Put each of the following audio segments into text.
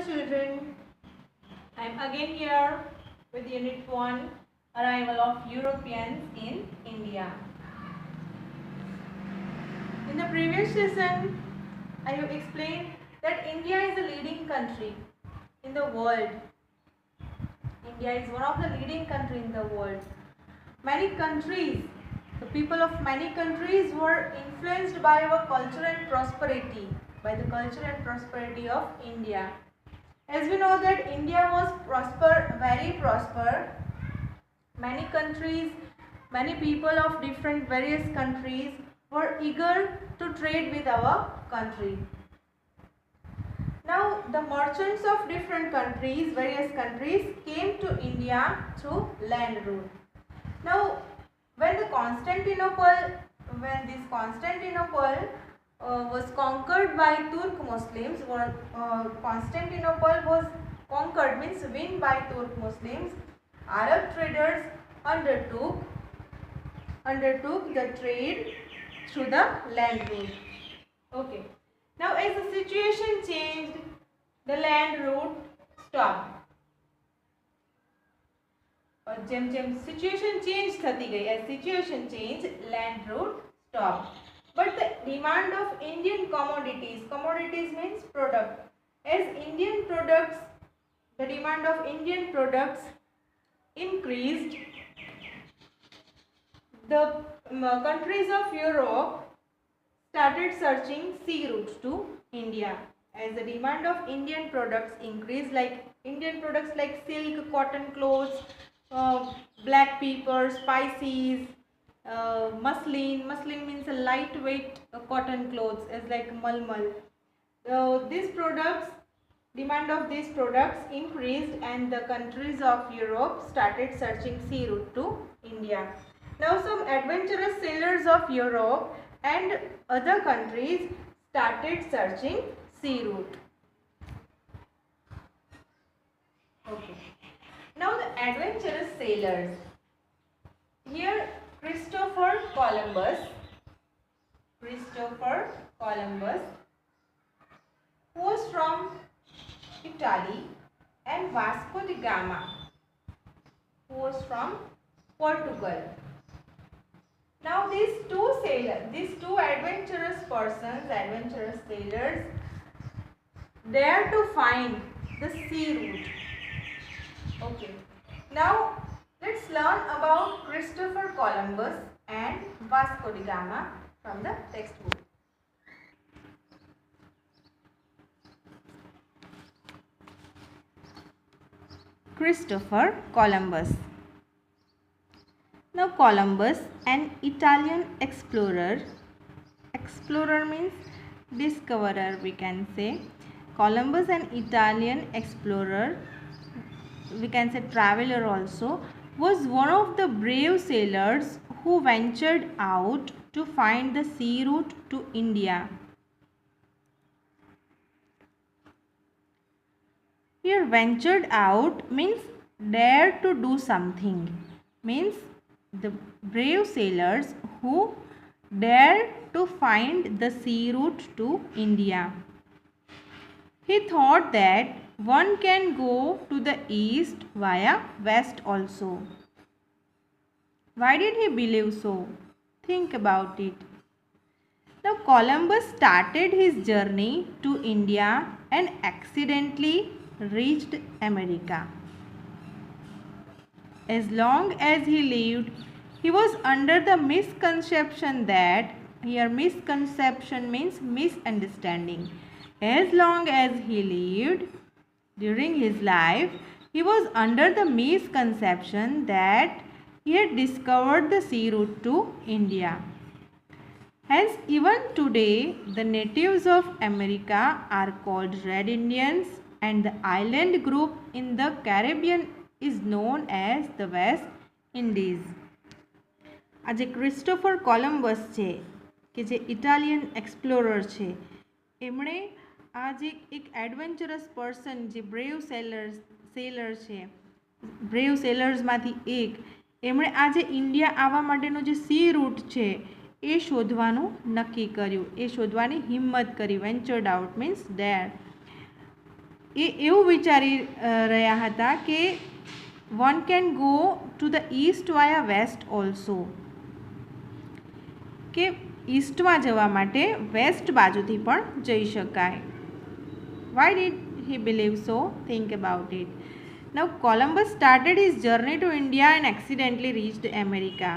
children, I am again here with Unit 1, Arrival of Europeans in India. In the previous lesson, I have explained that India is a leading country in the world. India is one of the leading countries in the world. Many countries, the people of many countries were influenced by our culture and prosperity, by the culture and prosperity of India. As we know that India was very prosper. Many countries, many people of different various countries were eager to trade with our country. Now the merchants of different countries, various countries came to India through land route. Now when this Constantinople was conquered by Turk Muslims, or Constantinople was conquered means won by Turk Muslims, Arab traders undertook the trade through the land route. Okay. Now as the situation changed, the land route stopped. જેમ situation changed થતી ગઈ, as situation changed, land route stopped. But the demand of Indian commodities means product, as Indian products, the demand of Indian products increased, the countries of Europe started searching sea routes to India. As the demand of Indian products increased, like Indian products like silk, cotton clothes, black pepper, spices, muslin means a lightweight cotton clothes, as like malmal. These products, demand of these products increased, and the countries of Europe started searching sea route to India. Now some adventurous sailors of Europe and other countries started searching sea route. Okay. Now the adventurous sailors. Here Christopher Columbus, who was from Italy, and Vasco da Gama, who was from Portugal. Now these two adventurous sailors, dare to find the sea route. Okay. Now let's learn about Christopher Columbus and Vasco da Gama from the textbook. Christopher Columbus. Now Columbus, an Italian explorer means discoverer, we can say. Columbus, an Italian explorer, we can say traveler also, was one of the brave sailors who ventured out to find the sea route to India. Here ventured out means dare to do something, means the brave sailors who dared to find the sea route to India. He thought that one can go to the east via west also. Why did he believe so? Think about it. Now Columbus started his journey to India and accidentally reached America. As long as he lived, he was under the misconception that, here misconception means misunderstanding. As long as he lived, during his life, he was under the misconception that he had discovered the sea route to India. Hence, even today, the natives of America are called Red Indians, and the island group in the Caribbean is known as the West Indies. आज Christopher Columbus છે કે જે Italian explorer છે, એમણે आज एक adventurous person जे brave seller છે, brave સેલર્સમાંથી એક, એમણે આજે ઇન્ડિયા આવવા માટેનો જે સી રૂટ છે એ શોધવાનું નક્કી કર્યું, એ શોધવાની હિંમત કરી. વેન્ચર્ડ આઉટ મીન્સ ડેર. એ એવું વિચારી રહ્યા હતા કે one can go to the east via west also, કે ઈસ્ટમાં જવા માટે વેસ્ટ બાજુથી પણ જઈ શકાય. Why did he believe so? Think about it. Now Columbus started his journey to India and accidentally reached America.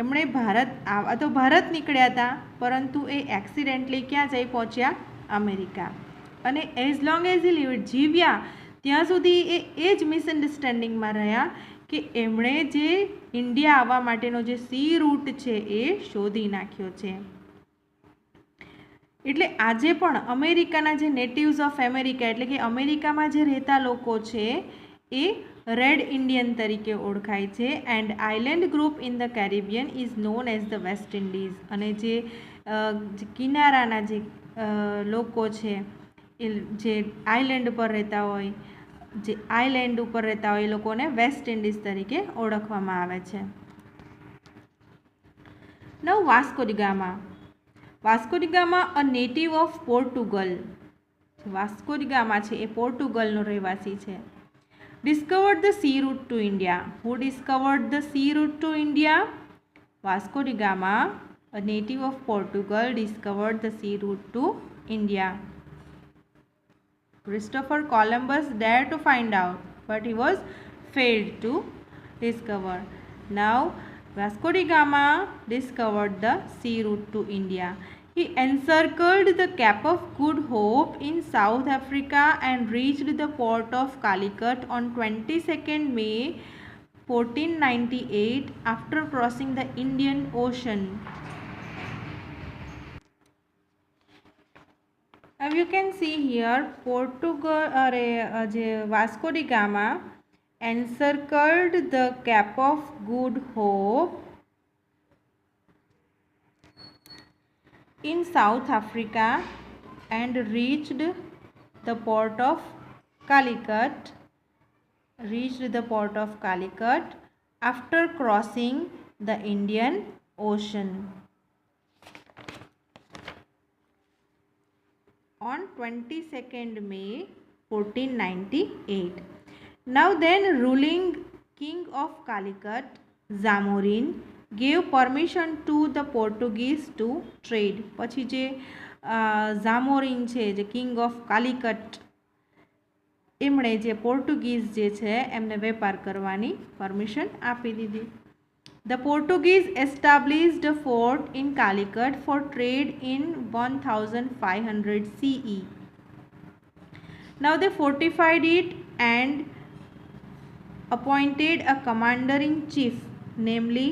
એમણે ભારત નીકળ્યા હતા, પરંતુ એ એક્સિડેન્ટલી ક્યાં જઈ પહોંચ્યા? અમેરિકા. અને એઝ લોંગ એઝ હી લિવ્ડ, જીવ્યા ત્યાં સુધી એ જ મિસઅન્ડરસ્ટેન્ડિંગમાં રહ્યા કે એમણે જે ઇન્ડિયા આવવા માટેનો જે સી રૂટ છે એ શોધી નાખ્યો છે. એટલે આજે પણ અમેરિકાના જે નેટિવ્સ ઓફ અમેરિકા એટલે કે અમેરિકામાં જે રહેતા લોકો છે એ રેડ ઇન્ડિયન તરીકે ઓળખાય છે. And island group in the Caribbean is known as the West Indies. અને જે કિનારાના જે લોકો છે એ જે આઇલેન્ડ પર રહેતા હોય, જે આઇલેન્ડ ઉપર રહેતા હોય એ લોકોને વેસ્ટ ઇન્ડિઝ તરીકે ઓળખવામાં આવે છે. નવ Vasco da Gama. Vasco da Gama a native of Portugal. Vasco da Gama છે એ પોર્ટુગલનો રહેવાસી છે. Discovered the sea root to India. Who discovered the sea root to India? Vasco da Gama a native of Portugal discovered the sea root to India. Christopher Columbus dared to find out, but he was failed to discover. Now, Vasco da Gama discovered the sea route to India. He encircled the Cape of Good Hope in South Africa and reached the port of Calicut on 22nd May 1498 after crossing the Indian Ocean. Now you can see here Vasco da Gama encircled the Cape of Good Hope in South Africa and reached the port of Calicut after crossing the Indian Ocean on 22nd May 1498. Now then ruling king of Calicut, Zamorin, gave permission to the Portuguese to trade. પછી જે ઝામોરિન છે જે king of Calicut, એમણે જે Portuguese જે છે એમને વેપાર કરવાની પરમિશન આપી દીધી. The Portuguese established a fort in Calicut for trade in 1500 CE. Now they fortified it and appointed a commander-in-chief, namely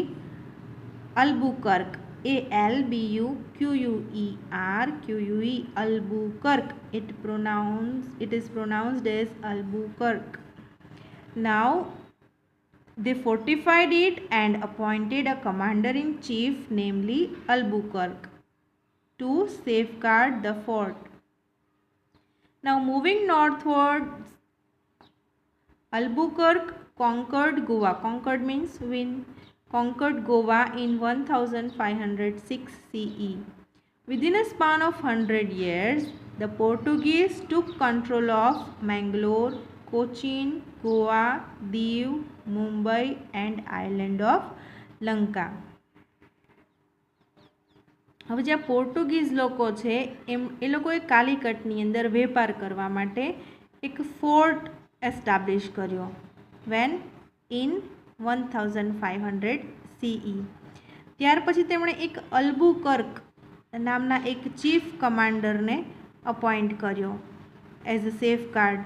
Albuquerque, Albuquerque. Albuquerque. It is pronounced as Albuquerque. Now they fortified it and appointed a commander-in-chief, namely Albuquerque, to safeguard the fort. Now moving northwards, Albuquerque conquered Goa. Conquered means win. Conquered Goa in 1506 CE. Within a span of 100 years, the Portuguese took control of Mangalore, Cochin, Goa, Diu, Mumbai and island of Lanka. હવે જે Portuguese લોકો છે એ લોકોએ કાલિકટની અંદર વેપાર કરવા માટે એક ફોર્ટ એસ્ટાબ્લિશ કર્યો. When in 1500 CE. ત્યાર પછી તેમણે એક અલ્બુકર્ક નામના એક ચીફ કમાન્ડરને અપોઇન્ટ કર્યો એઝ અ સેફગાર્ડ.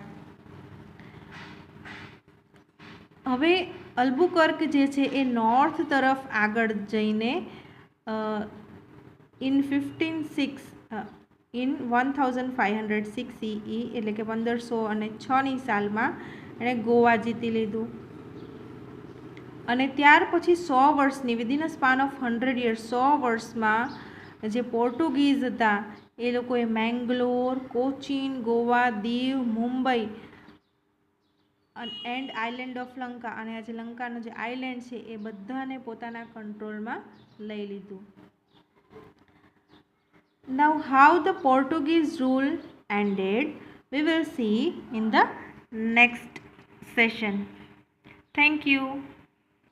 હવે અલ્બુકર્ક જે છે એ નોર્થ તરફ આગળ જઈને ઇન 1506 CE એટલે કે 1506ની સાલમાં એણે ગોવા જીતી લીધું. અને ત્યાર પછી 100 વર્ષની within a span of 100 years 100 વર્ષમાં જે પોર્ટુગીઝ હતા એ લોકોએ Mangalore, Cochin, Goa, Diu, Mumbai and island of Lanka અને આ જે લંકાનો જે આઇલેન્ડ છે એ બધાને પોતાના કંટ્રોલમાં લઈ લીધું. Now how the Portuguese rule ended. We will see in the next session. Thank you.